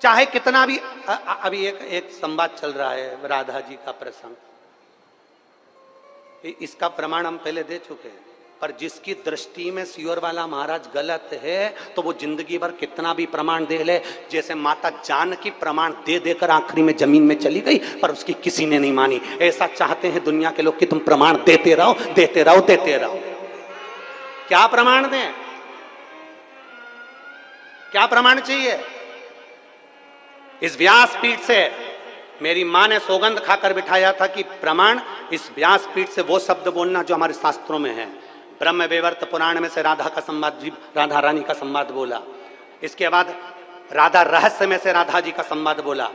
चाहे कितना भी अभी एक संवाद चल रहा है राधा जी का प्रसंग, इसका प्रमाण हम पहले दे चुके हैं। पर जिसकी दृष्टि में सियोर वाला महाराज गलत है तो वो जिंदगी भर कितना भी प्रमाण दे ले, जैसे माता जानकी प्रमाण दे देकर आखिरी में जमीन में चली गई पर उसकी किसी ने नहीं मानी। ऐसा चाहते हैं दुनिया के लोग कि तुम प्रमाण देते रहो देते रहो देते रहो। क्या प्रमाण दें? क्या प्रमाण चाहिए? इस व्यासपीठ से मेरी मां ने सौगंध खाकर बिठाया था कि प्रमाण इस व्यासपीठ से वो शब्द बोलना जो हमारे शास्त्रों में है। ब्रह्म वैवर्त पुराण में से राधा का संवाद, राधा रानी का संवाद बोला। इसके बाद राधा रहस्य में से राधा जी का संवाद बोला।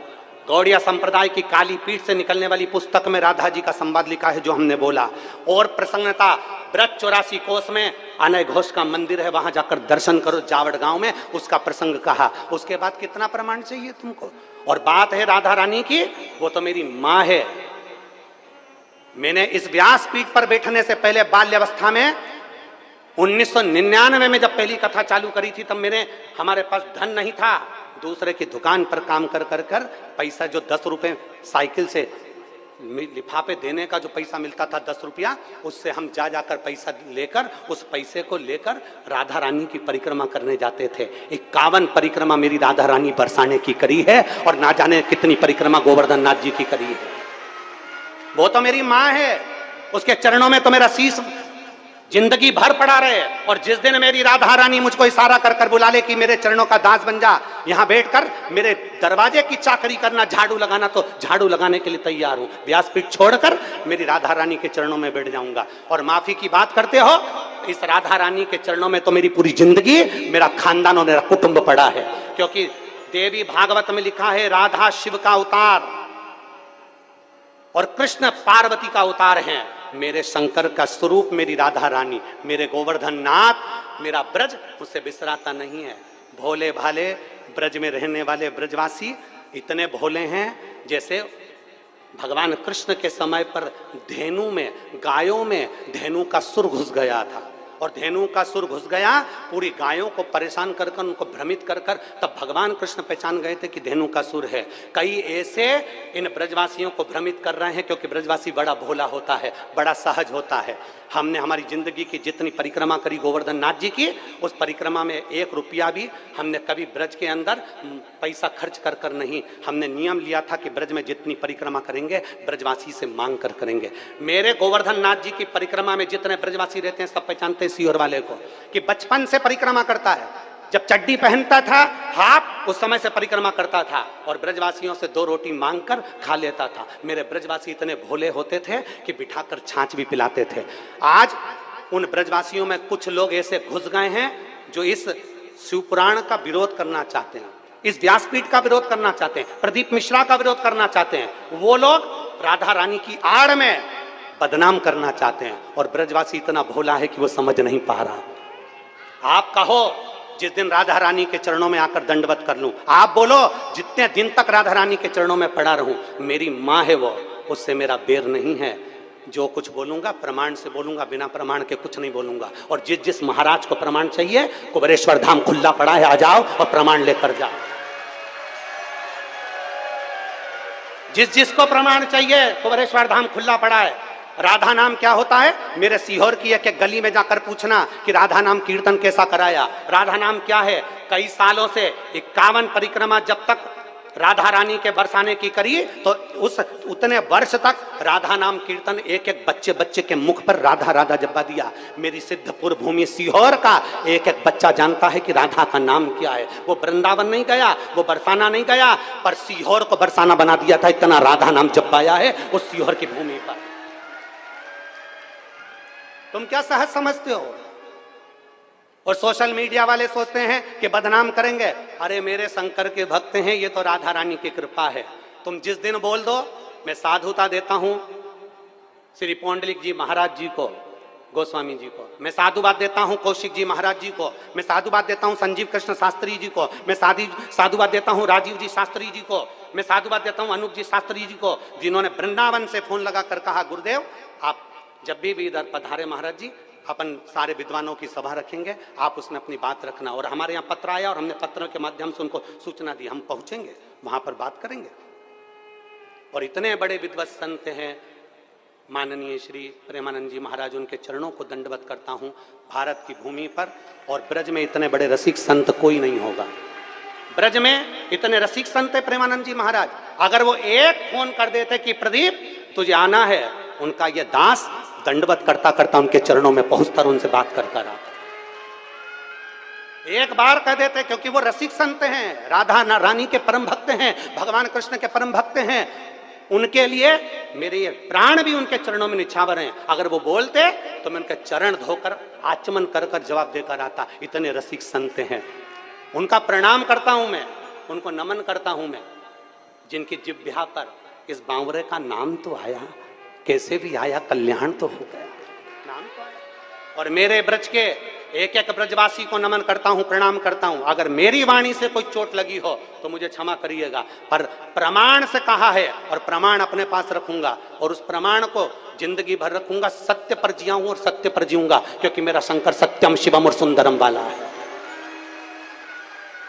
गौड़िया संप्रदाय की काली पीठ से निकलने वाली पुस्तक में राधा जी का संवाद लिखा है जो हमने बोला। और प्रसन्नता ब्रज 84 कोस में अनय घोष का मंदिर है, वहां जाकर दर्शन करो जावड़ गांव में, उसका प्रसंग कहा। उसके बाद कितना प्रमाण चाहिए तुमको? और बात है राधा रानी की, वो तो मेरी मां है। मैंने इस व्यासपीठ पर बैठने से पहले बाल्यावस्था में 1999 में जब पहली कथा चालू करी थी तब हमारे पास धन नहीं था। दूसरे की दुकान पर काम कर कर कर पैसा जो 10 रुपए साइकिल से लिफाफे देने का जो पैसा मिलता था 10 रुपया, उससे हम जा जाकर पैसा लेकर उस पैसे को लेकर राधा रानी की परिक्रमा करने जाते थे। 51 परिक्रमा मेरी राधा रानी बरसाने की करी है और ना जाने कितनी परिक्रमा गोवर्धन नाथ जी की करी है। वो तो मेरी माँ है, उसके चरणों में तो मेरा शीश जिंदगी भर पड़ा रहे। और जिस दिन मेरी राधा रानी मुझको इशारा कर कर बुला ले कि मेरे चरणों का दास बन जा, यहां बैठकर मेरे दरवाजे की चाकरी करना, झाड़ू लगाना, तो झाड़ू लगाने के लिए तैयार हूं। व्यासपीठ छोड़कर मेरी राधा रानी के चरणों में बैठ जाऊंगा। और माफी की बात करते हो, इस राधा रानी के चरणों में तो मेरी पूरी जिंदगी, मेरा खानदान और मेरा कुटुंब पड़ा है। क्योंकि देवी भागवत में लिखा है राधा शिव का अवतार और कृष्ण पार्वती का अवतार है। मेरे शंकर का स्वरूप मेरी राधा रानी, मेरे गोवर्धन नाथ, मेरा ब्रज मुझसे बिसराता नहीं है। भोले भाले ब्रज में रहने वाले ब्रजवासी इतने भोले हैं जैसे भगवान कृष्ण के समय पर धेनु में, गायों में धेनु का सुर घुस गया था। और धेनु का सुर घुस गया, पूरी गायों को परेशान कर कर, उनको भ्रमित कर कर, तब भगवान कृष्ण पहचान गए थे कि धेनु का सुर है। कई ऐसे इन ब्रजवासियों को भ्रमित कर रहे हैं क्योंकि ब्रजवासी बड़ा भोला होता है, बड़ा सहज होता है। हमने हमारी जिंदगी की जितनी परिक्रमा करी गोवर्धन नाथ जी की, उस परिक्रमा में 1 रुपया भी हमने कभी ब्रज के अंदर पैसा खर्च कर कर नहीं। हमने नियम लिया था कि ब्रज में जितनी परिक्रमा करेंगे ब्रजवासी से मांग कर करेंगे। मेरे गोवर्धन नाथ जी की परिक्रमा में जितने ब्रजवासी रहते हैं सब पहचानते हैं सियोर वाले को कि बचपन से परिक्रमा करता है। जब चड्डी पहनता था हाफ, उस समय से परिक्रमा करता था और ब्रजवासियों से 2 रोटी मांगकर खा लेता था। मेरे ब्रजवासी इतने भोले होते थे कि बिठाकर छाछ भी पिलाते थे। आज उन ब्रजवासियों में कुछ लोग ऐसे घुस गए हैं जो इस शिवपुराण का विरोध करना चाहते हैं, इस व्यासपीठ का विरोध करना चाहते हैं, प्रदीप मिश्रा का विरोध करना चाहते हैं। वो लोग राधा रानी की आड़ में बदनाम करना चाहते हैं और ब्रजवासी इतना भोला है कि वो समझ नहीं पा रहा। आप कहो जिस दिन राधा रानी के चरणों में आकर दंडवत कर लूं, आप बोलो जितने दिन तक राधा रानी के चरणों में पड़ा रहूं, मेरी माँ है वो, उससे मेरा बेर नहीं है। जो कुछ बोलूंगा प्रमाण से बोलूंगा, बिना प्रमाण के कुछ नहीं बोलूंगा। और जिस महाराज को प्रमाण चाहिए, कुबेरेश्वर धाम खुला पड़ा है, आ जाओ और प्रमाण लेकर जाओ। जिसको प्रमाण चाहिए, कुबेरेश्वर धाम खुला पड़ा है। राधा नाम क्या होता है? मेरे सीहोर की एक गली में जाकर पूछना कि राधा नाम कीर्तन कैसा कराया। राधा नाम क्या है? कई सालों से 51 परिक्रमा जब तक राधा रानी के बरसाने की करी, तो उतने वर्ष तक राधा नाम कीर्तन एक एक बच्चे के मुख पर राधा राधा जब्बा दिया। मेरी सिद्धपुर भूमि सीहोर का एक एक बच्चा जानता है कि राधा का नाम क्या है। वो वृंदावन नहीं गया, वो बरसाना नहीं गया, पर सीहोर को बरसाना बना दिया था। इतना राधा नाम जब्बाया है उस सीहोर की भूमि पर। तुम क्या सहज समझते हो? और सोशल मीडिया वाले सोचते हैं कि बदनाम करेंगे। अरे मेरे शंकर के भक्त हैं, ये तो राधा रानी की कृपा है। तुम जिस दिन बोल दो, मैं साधुता देता हूं श्री पौंडलिक जी महाराज जी को, गोस्वामी जी को, मैं साधुवाद देता हूं कौशिक जी महाराज जी को, मैं साधुवाद देता हूं संजीव कृष्ण शास्त्री जी को, मैं साधुवाद देता हूं राजीव जी शास्त्री जी को, मैं साधुवाद देता हूं अनूप जी शास्त्री जी को, जिन्होंने वृंदावन से फोन लगा कर कहा गुरुदेव आप जब भी इधर पधारे महाराज जी, अपन सारे विद्वानों की सभा रखेंगे, आप उसमें अपनी बात रखना। और हमारे यहाँ पत्र आया और हमने पत्र के माध्यम से उनको सूचना दी, हम पहुंचेंगे वहां पर बात करेंगे। और इतने बड़े विद्वत संत हैं माननीय श्री प्रेमानंद जी महाराज, उनके चरणों को दंडवत करता हूं। भारत की भूमि पर और ब्रज में इतने बड़े रसिक संत कोई नहीं होगा। ब्रज में इतने रसिक संत है प्रेमानंद जी महाराज, अगर वो एक फोन कर देते कि प्रदीप तुझे आना है, उनका ये दास दंडवत करता करता उनके चरणों में पहुंचता और उनसे बात करता रहा। एक बार कह देते, क्योंकि वो रसिक संत हैं, राधा रानी के परम भक्त हैं, भगवान कृष्ण के परम भक्त हैं। उनके लिए मेरे ये प्राण भी उनके चरणों में निछावर हैं। अगर वो बोलते तो मैं उनके चरण धोकर आचमन कर कर जवाब देकर आता। इतने रसिक संत हैं, उनका प्रणाम करता हूं मैं, उनको नमन करता हूं मैं, जिनकी जिह्वा पर इस बावरे का नाम तो आया, कैसे भी आया, कल्याण तो हो गया, नाम तो आया। और मेरे ब्रज के एक एक ब्रजवासी को नमन करता हूं, प्रणाम करता हूं। अगर मेरी वाणी से कोई चोट लगी हो तो मुझे क्षमा करिएगा, पर प्रमाण से कहा है और प्रमाण अपने पास रखूंगा और उस प्रमाण को जिंदगी भर रखूंगा। सत्य पर जिया हूं और सत्य पर जीऊंगा, क्योंकि मेरा शंकर सत्यम शिवम और सुंदरम वाला है।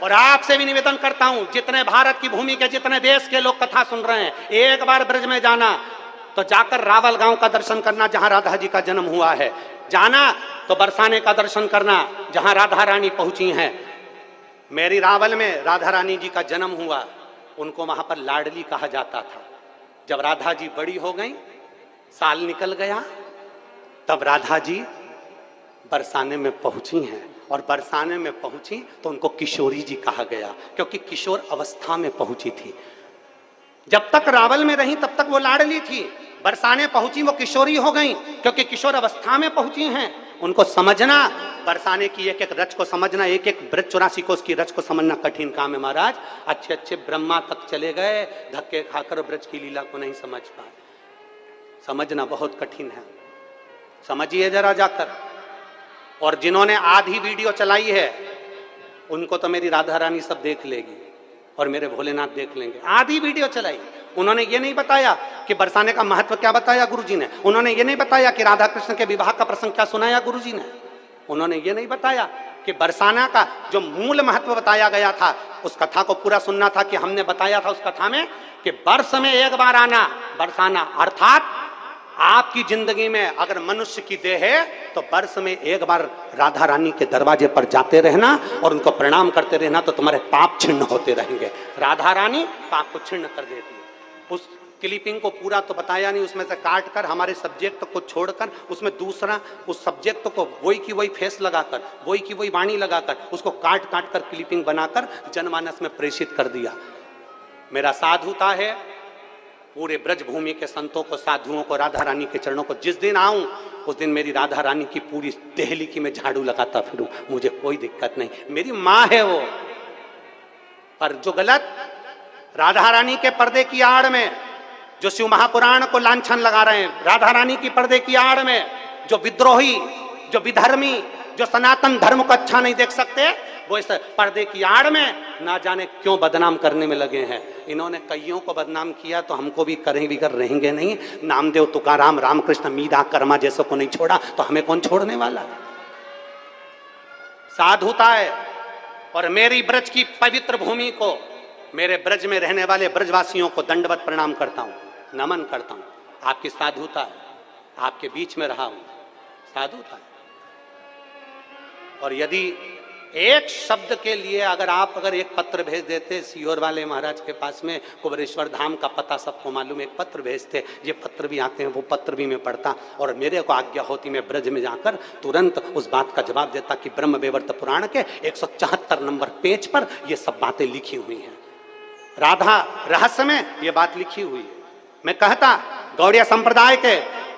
और आपसे भी निवेदन करता हूं, जितने भारत की भूमि के जितने देश के लोग कथा सुन रहे हैं, एक बार ब्रज में जाना तो जाकर रावल गांव का दर्शन करना, जहां राधा जी का जन्म हुआ है। जाना तो बरसाने का दर्शन करना, जहां राधा रानी पहुंची हैं। मेरी रावल में राधा रानी जी का जन्म हुआ, उनको वहां पर लाडली कहा जाता था। जब राधा जी बड़ी हो गई, साल निकल गया, तब राधा जी बरसाने में पहुंची हैं। और बरसाने में पहुंची तो उनको किशोरी जी कहा गया, क्योंकि किशोर अवस्था में पहुंची थी। जब तक रावल में रही तब तक वो लाडली थी, बरसाने पहुंची वो किशोरी हो गई, क्योंकि किशोर अवस्था में पहुंची हैं। उनको समझना, बरसाने की एक एक रच को समझना, एक एक ब्रज 84 को उसकी रच को समझना कठिन काम है महाराज। अच्छे अच्छे ब्रह्मा तक चले गए, धक्के खाकर ब्रज की लीला को नहीं समझ पाए। समझना बहुत कठिन है, समझिए जरा जाकर। और जिन्होंने आधी वीडियो चलाई है उनको तो मेरी राधा रानी सब देख लेगी और मेरे भोलेनाथ देख लेंगे। आधी वीडियो चलाई, उन्होंने ये नहीं बताया कि बरसाने का महत्व क्या बताया गुरुजी ने, उन्होंने ये नहीं बताया कि राधा कृष्ण के विवाह का प्रसंग क्या सुनाया गुरुजी ने, उन्होंने ये नहीं बताया कि बरसाना का जो मूल महत्व बताया गया था, उस कथा को पूरा सुनना था। कि हमने बताया था उस कथा में कि वर्ष में एक बार आना बरसाना, अर्थात आपकी जिंदगी में अगर मनुष्य की देह है तो वर्ष में एक बार राधा रानी के दरवाजे पर जाते रहना और उनको प्रणाम करते रहना, तो तुम्हारे पाप छिन्न होते रहेंगे। राधा रानी पाप को छिन्न कर देती है। उस क्लिपिंग को पूरा तो बताया नहीं, उसमें से काट कर हमारे सब्जेक्ट को छोड़कर उसमें दूसरा उस सब्जेक्ट को वही की वही फेस लगाकर, वही की वही वाणी लगाकर, उसको काट काट कर क्लिपिंग बनाकर जनमानस में प्रेषित कर दिया। मेरा साधुता है पूरे ब्रज भूमि के संतों को, साधुओं को, राधा रानी के चरणों को, जिस दिन आऊं उस दिन मेरी राधा रानी की पूरी देहली की मैं झाड़ू लगाता फिरूं, मुझे कोई दिक्कत नहीं। मेरी माँ है वो। पर जो गलत राधा रानी के पर्दे की आड़ में जो शिव महापुराण को लांछन लगा रहे हैं, राधा रानी की पर्दे की आड़ में जो विद्रोही, जो विधर्मी, जो सनातन धर्म को अच्छा नहीं देख सकते, वो इस पर्दे की आड़ में ना जाने क्यों बदनाम करने में लगे हैं। इन्होंने कईयों को बदनाम किया तो हमको भी करें भी कर रहेंगे नहीं। नामदेव, तुकाराम, रामकृष्ण, मीरा, कर्मा जैसों को नहीं छोड़ा तो हमें कौन छोड़ने वाला है। साधुता है। और मेरी ब्रज की पवित्र भूमि को, मेरे ब्रज में रहने वाले ब्रजवासियों को दंडवत प्रणाम करता हूं, नमन करता हूं। आपकी साधुता है, आपके बीच में रहा हूं, साधुता है। और यदि एक शब्द के लिए अगर एक पत्र भेज देते सीहोर वाले महाराज के पास में, कुबरेश्वर धाम का पता सबको मालूम, एक पत्र भेजते, ये पत्र भी आते हैं, वो पत्र भी मैं पढ़ता और मेरे को आज्ञा होती मैं ब्रज में जाकर तुरंत उस बात का जवाब देता कि ब्रह्म वैवर्त पुराण के 174 नंबर पेज पर ये सब बातें लिखी हुई हैं। राधा रहस्य में ये बात लिखी हुई है। मैं कहता गौड़िया संप्रदाय के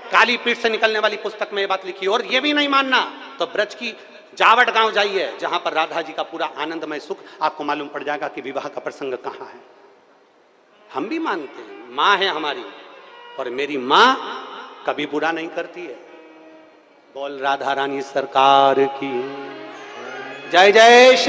काली पीठ से निकलने वाली पुस्तक में ये बात लिखी। और ये भी नहीं मानना तो ब्रज की जावट गांव जाइए, जहां पर राधा जी का पूरा आनंदमय सुख आपको मालूम पड़ जाएगा कि विवाह का प्रसंग कहाँ है। हम भी मानते हैं, माँ है हमारी, और मेरी माँ कभी बुरा नहीं करती है। बोल राधा रानी सरकार की जय। जय श्री